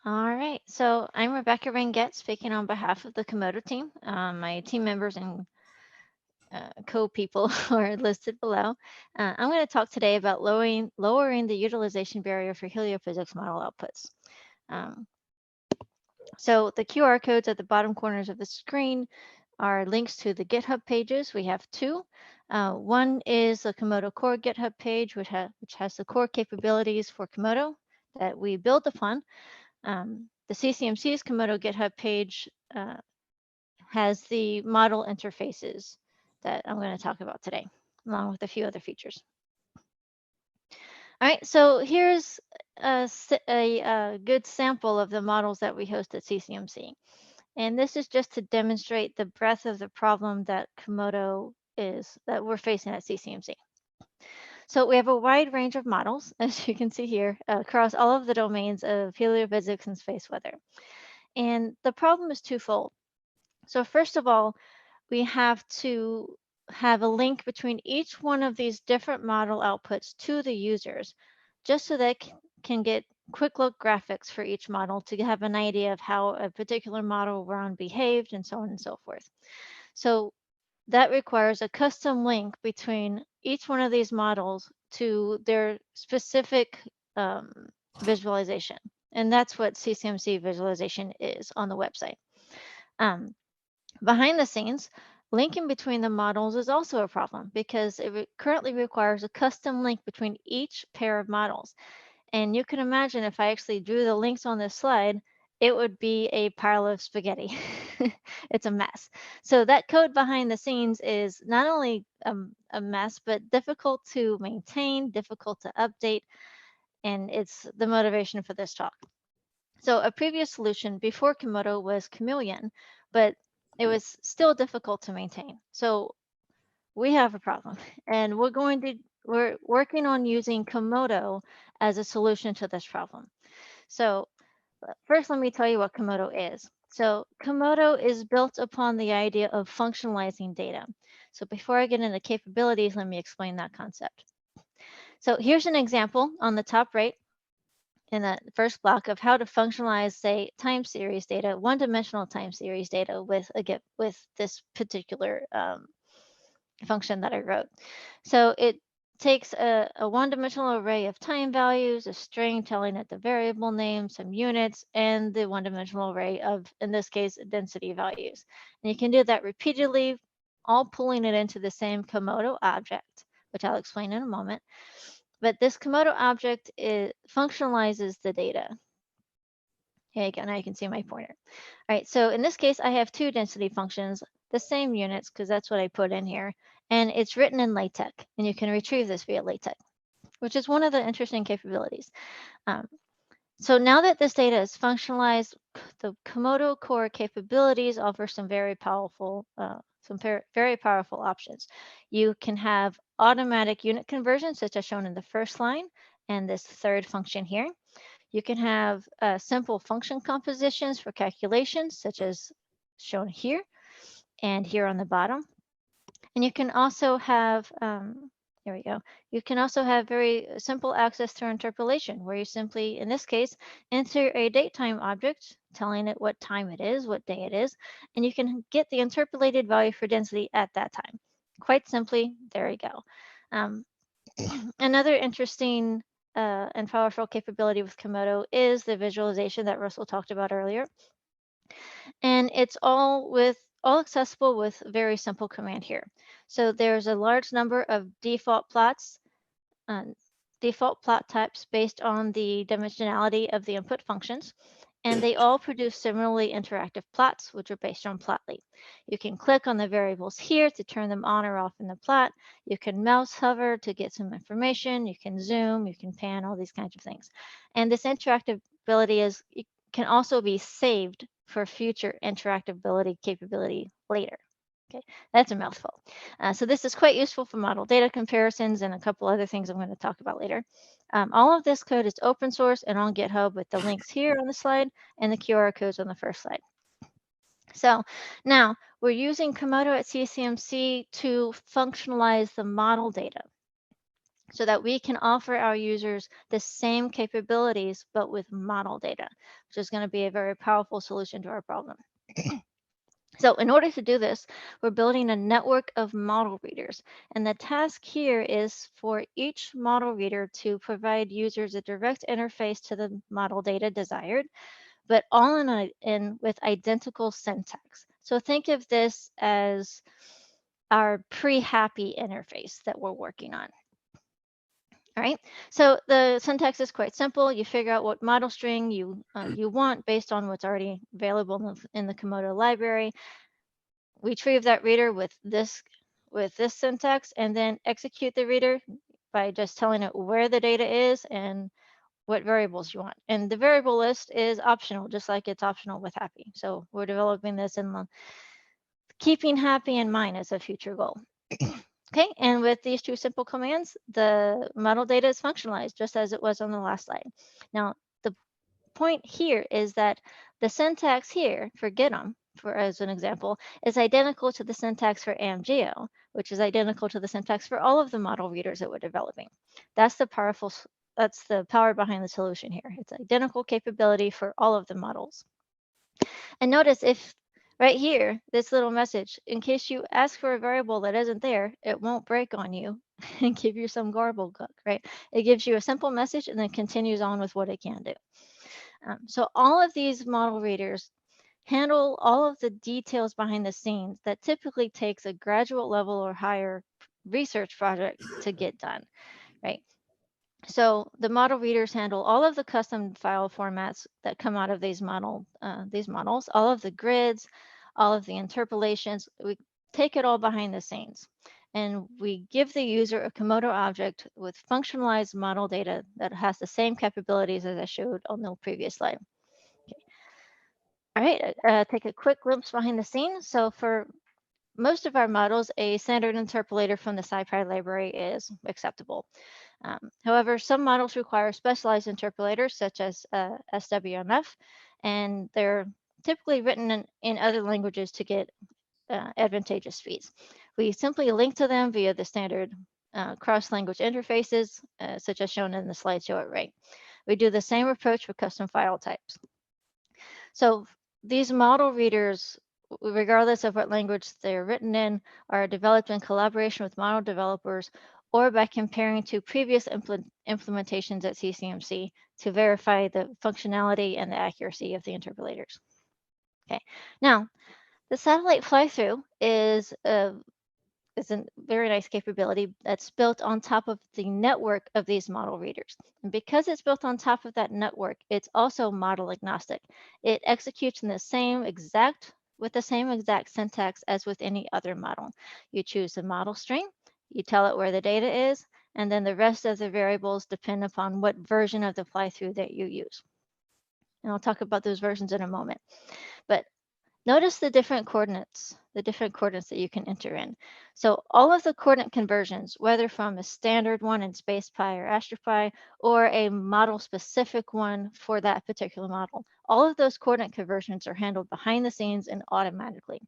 All right, so I'm Rebecca Ranget speaking on behalf of the Kamodo team. My team members and co-people are listed below. I'm going to talk today about lowering the utilization barrier for heliophysics model outputs. Um, so the QR codes at the bottom corners of the screen are links to the GitHub pages. We have two. One is the Kamodo core GitHub page, which has the core capabilities for Kamodo that we build upon. The CCMC's Kamodo GitHub page has the model interfaces that I'm going to talk about today, along with a few other features. All right, so here's a good sample of the models that we host at CCMC. And this is just to demonstrate the breadth of the problem that that we're facing at CCMC. So we have a wide range of models, as you can see here, across all of the domains of heliophysics and space weather. And the problem is twofold. So first of all, we have to have a link between each one of these different model outputs to the users, just so they can get quick look graphics for each model to have an idea of how a particular model run behaved and so on and so forth. So that requires a custom link between each one of these models to their specific visualization. And that's what CCMC visualization is on the website. Behind the scenes, linking between the models is also a problem because it currently requires a custom link between each pair of models. And you can imagine if I actually drew the links on this slide, it would be a pile of spaghetti. It's a mess. So that code behind the scenes is not only a mess, but difficult to maintain, difficult to update, and it's the motivation for this talk. So a previous solution before Kamodo was Chameleon, but it was still difficult to maintain. So we have a problem, and we're working on using Kamodo as a solution to this problem. So first, let me tell you what Kamodo is. So Kamodo is built upon the idea of functionalizing data. So before I get into capabilities, let me explain that concept. So here's an example on the top right in the first block of how to functionalize, say, time series data, one-dimensional time series data with this particular function that I wrote. So it takes a one-dimensional array of time values, a string telling it the variable name, some units, and the one-dimensional array of, in this case, density values. And you can do that repeatedly, all pulling it into the same Kamodo object, which I'll explain in a moment. But this Kamodo object functionalizes the data. Okay, again, now you can see my pointer. All right, so in this case, I have two density functions, the same units, because that's what I put in here, and it's written in LaTeX, and you can retrieve this via LaTeX, which is one of the interesting capabilities. So now that this data is functionalized, the Kamodo core capabilities offer some very powerful options. You can have automatic unit conversions, such as shown in the first line, and this third function here. You can have simple function compositions for calculations, such as shown here and here on the bottom. And you can also have, here we go, you can also have very simple access to interpolation, where you simply, in this case, enter a datetime object, telling it what time it is, what day it is, and you can get the interpolated value for density at that time. Quite simply, there you go. Another interesting and powerful capability with Kamodo is the visualization that Russell talked about earlier. And it's all accessible with very simple command here. So there's a large number of default plots, default plot types based on the dimensionality of the input functions. And they all produce similarly interactive plots, which are based on Plotly. You can click on the variables here to turn them on or off in the plot. You can mouse hover to get some information. You can zoom, you can pan, all these kinds of things. And this interactability can also be saved for future interactability capability later. Okay, that's a mouthful. So this is quite useful for model data comparisons and a couple other things I'm going to talk about later. All of this code is open source and on GitHub with the links here on the slide and the QR codes on the first slide. So now we're using Kamodo at CCMC to functionalize the model data. so that we can offer our users the same capabilities, but with model data, which is going to be a very powerful solution to our problem. So in order to do this, we're building a network of model readers. And the task here is for each model reader to provide users a direct interface to the model data desired, but all in with identical syntax. So think of this as our pre-happy interface that we're working on. All right, so the syntax is quite simple. You figure out what model string you want based on what's already available in the Kamodo library. We retrieve that reader with this syntax, and then execute the reader by just telling it where the data is and what variables you want. And the variable list is optional, just like it's optional with happy. So we're developing this in keeping happy in mind as a future goal. Okay, and with these two simple commands, the model data is functionalized just as it was on the last slide. Now, the point here is that the syntax here for GetEm, as an example, is identical to the syntax for AMGeo, which is identical to the syntax for all of the model readers that we're developing. That's the power behind the solution here. It's identical capability for all of the models. And notice if right here, this little message, in case you ask for a variable that isn't there, it won't break on you and give you some garble cook, right? It gives you a simple message and then continues on with what it can do. So all of these model readers handle all of the details behind the scenes that typically takes a graduate level or higher research project to get done, right? So the model readers handle all of the custom file formats that come out of these models, all of the grids, all of the interpolations. We take it all behind the scenes, and we give the user a Kamodo object with functionalized model data that has the same capabilities as I showed on the previous slide. Okay. All right, take a quick glimpse behind the scenes. So for most of our models, a standard interpolator from the SciPy library is acceptable. However, some models require specialized interpolators such as SWMF, and they're typically written in other languages to get advantageous speeds. We simply link to them via the standard cross-language interfaces, such as shown in the slideshow at right. We do the same approach for custom file types. So these model readers, regardless of what language they're written in, are developed in collaboration with model developers or by comparing to previous implementations at CCMC to verify the functionality and the accuracy of the interpolators. Okay, now the satellite fly-through is a very nice capability that's built on top of the network of these model readers. And because it's built on top of that network, it's also model agnostic. It executes in with the same exact syntax as with any other model. You choose the model string, you tell it where the data is, and then the rest of the variables depend upon what version of the fly-through that you use. And I'll talk about those versions in a moment. But notice the different coordinates that you can enter in. So all of the coordinate conversions, whether from a standard one in SpacePy or AstroPy, or a model-specific one for that particular model, all of those coordinate conversions are handled behind the scenes and automatically.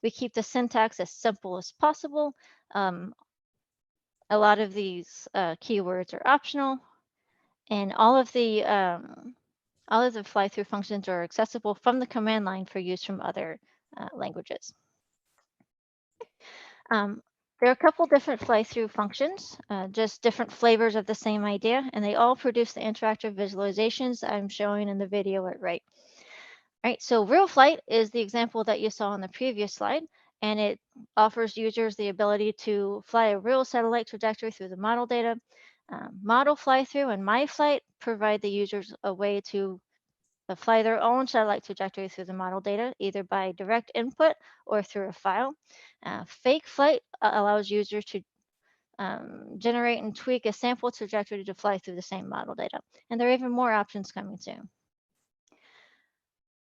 We keep the syntax as simple as possible. A lot of these keywords are optional, and all of the fly-through functions are accessible from the command line for use from other languages. There are a couple different fly-through functions, just different flavors of the same idea, and they all produce the interactive visualizations I'm showing in the video at right. All right, so real flight is the example that you saw on the previous slide, and it offers users the ability to fly a real satellite trajectory through the model data. Model fly-through and MyFlight provide the users a way to fly their own satellite trajectory through the model data, either by direct input or through a file. Fake flight allows users to generate and tweak a sample trajectory to fly through the same model data. And there are even more options coming soon.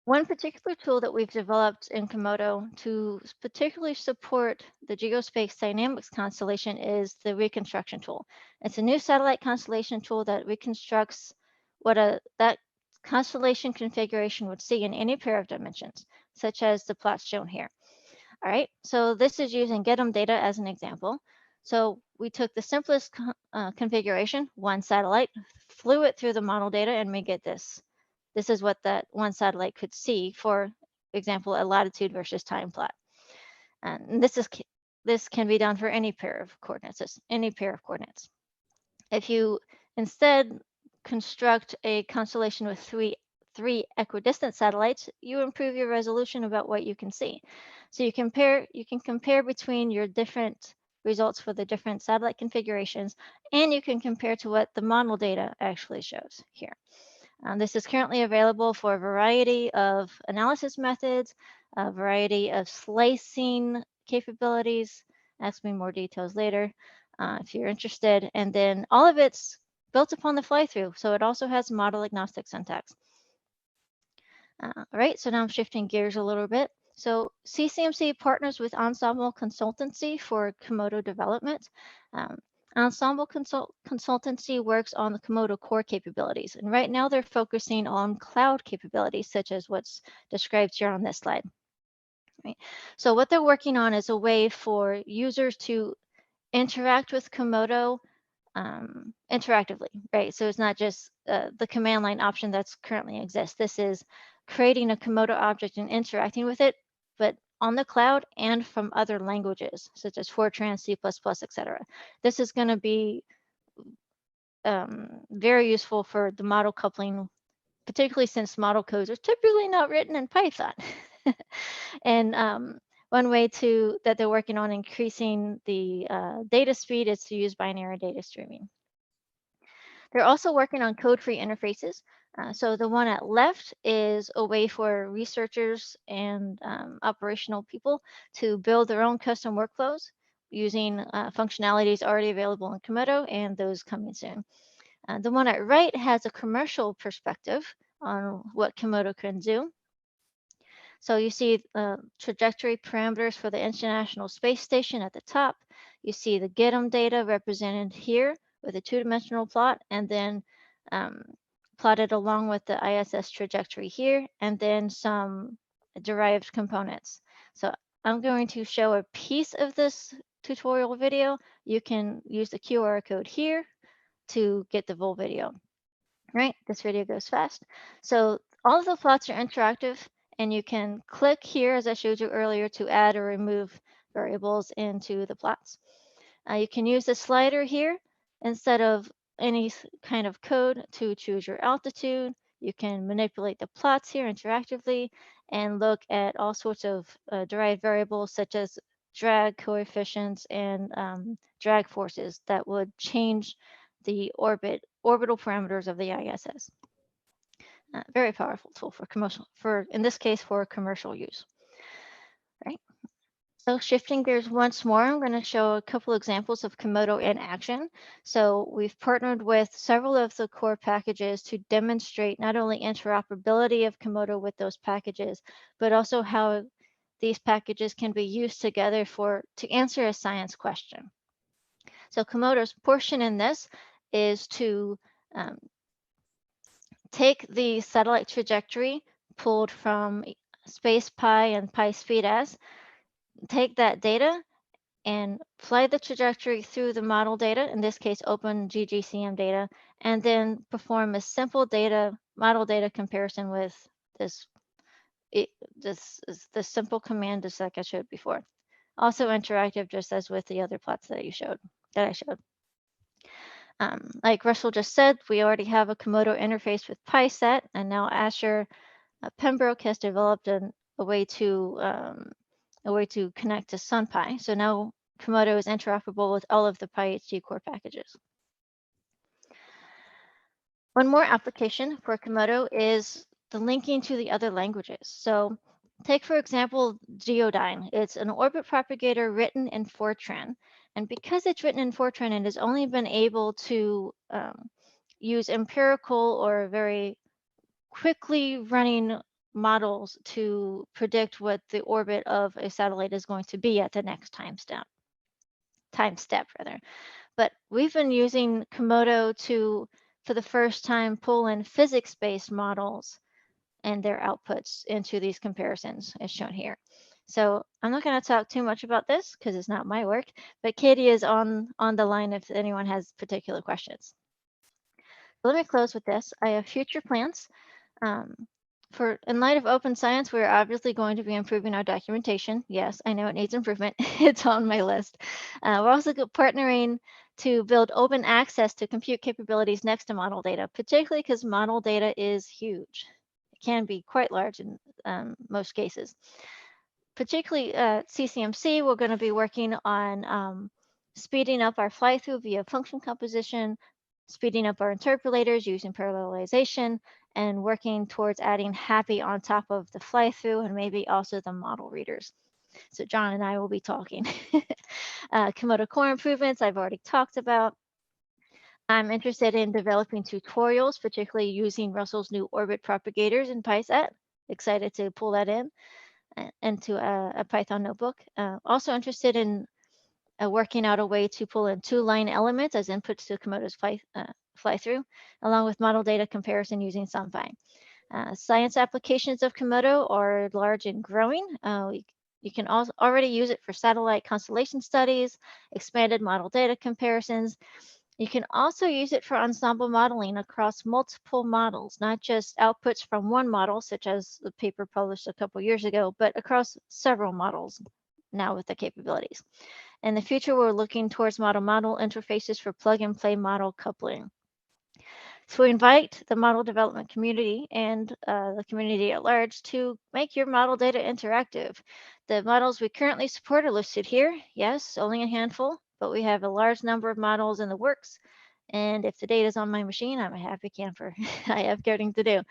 One particular tool that we've developed in Kamodo to particularly support the Geospace Dynamics constellation is the reconstruction tool. It's a new satellite constellation tool that reconstructs what that constellation configuration would see in any pair of dimensions, such as the plots shown here. All right, so this is using GetEm data as an example. So we took the simplest configuration, one satellite, flew it through the model data, and we get this. This is what that one satellite could see, for example, a latitude versus time plot. And this can be done for any pair of coordinates, any pair of coordinates. If you instead construct a constellation with three equidistant satellites, you improve your resolution about what you can see. So you can compare between your different results for the different satellite configurations, and you can compare to what the model data actually shows here. This is currently available for a variety of analysis methods, a variety of slicing capabilities. Ask me more details later if you're interested. And then all of it's built upon the fly-through, so it also has model agnostic syntax. All right, so now I'm shifting gears a little bit. So CCMC partners with Ensemble Consultancy for Komodo development. Ensemble Consultancy works on the Komodo core capabilities, and right now they're focusing on cloud capabilities, such as what's described here on this slide. Right? So what they're working on is a way for users to interact with Komodo interactively, right? So it's not just the command line option that's currently exists. This is creating a Komodo object and interacting with it, but on the cloud and from other languages, such as Fortran, C++, etc. This is going to be very useful for the model coupling, particularly since model codes are typically not written in Python. And one way that they're working on increasing the data speed is to use binary data streaming. They're also working on code-free interfaces. So the one at left is a way for researchers and operational people to build their own custom workflows using functionalities already available in Komodo and those coming soon. The one at right has a commercial perspective on what Komodo can do. So you see trajectory parameters for the International Space Station at the top. You see the GETM data represented here with a two-dimensional plot, and then plotted along with the ISS trajectory here, and then some derived components. So I'm going to show a piece of this tutorial video. You can use the QR code here to get the full video. Right, this video goes fast. So all of the plots are interactive, and you can click here, as I showed you earlier, to add or remove variables into the plots. You can use the slider here instead of any kind of code to choose your altitude. You can manipulate the plots here interactively and look at all sorts of derived variables such as drag coefficients and drag forces that would change the orbital parameters of the ISS. Very powerful tool in this case, for commercial use. Right. So shifting gears once more, I'm going to show a couple examples of Komodo in action. So we've partnered with several of the core packages to demonstrate not only interoperability of Komodo with those packages, but also how these packages can be used together to answer a science question. So Komodo's portion in this is to take the satellite trajectory pulled from SpacePy and PySpeedS, take that data and fly the trajectory through the model data, in this case, open GGCM data, and then perform a simple model data comparison with this simple command, just like I showed before. Also interactive, just as with the other plots that I showed. Like Russell just said, we already have a Komodo interface with PySet, and now Asher Pembroke has developed a way to connect to SunPy. So now Komodo is interoperable with all of the PyHD core packages. One more application for Komodo is the linking to the other languages. So take, for example, Geodyne. It's an orbit propagator written in Fortran. And because it's written in Fortran, it has only been able to use empirical or very quickly running models to predict what the orbit of a satellite is going to be at the next time step. But we've been using Komodo to, for the first time, pull in physics-based models and their outputs into these comparisons, as shown here. So I'm not going to talk too much about this because it's not my work, but Katie is on the line if anyone has particular questions. Let me close with this. I have future plans. Um, in light of open science, we're obviously going to be improving our documentation. Yes, I know it needs improvement. It's on my list. We're also partnering to build open access to compute capabilities next to model data, particularly because model data is huge. It can be quite large in most cases. Particularly CCMC, we're going to be working on speeding up our fly-through via function composition, speeding up our interpolators using parallelization, and working towards adding happy on top of the fly-through and maybe also the model readers. So John and I will be talking. Komodo core improvements I've already talked about. I'm interested in developing tutorials, particularly using Russell's new orbit propagators in PySet. Excited to pull that in into a Python notebook. Also interested in working out a way to pull in 2-line elements as inputs to Komodo's fly-through, along with model data comparison using SumFi. Science applications of Komodo are large and growing. You can also already use it for satellite constellation studies, expanded model data comparisons. You can also use it for ensemble modeling across multiple models, not just outputs from one model, such as the paper published a couple years ago, but across several models now with the capabilities. In the future, we're looking towards model-model interfaces for plug-and-play model coupling. So we invite the model development community and the community at large to make your model data interactive. The models we currently support are listed here. Yes, only a handful, but we have a large number of models in the works. And if the data is on my machine, I'm a happy camper. I have coding to do. All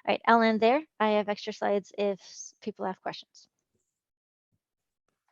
right, I'll end there. I have extra slides if people have questions.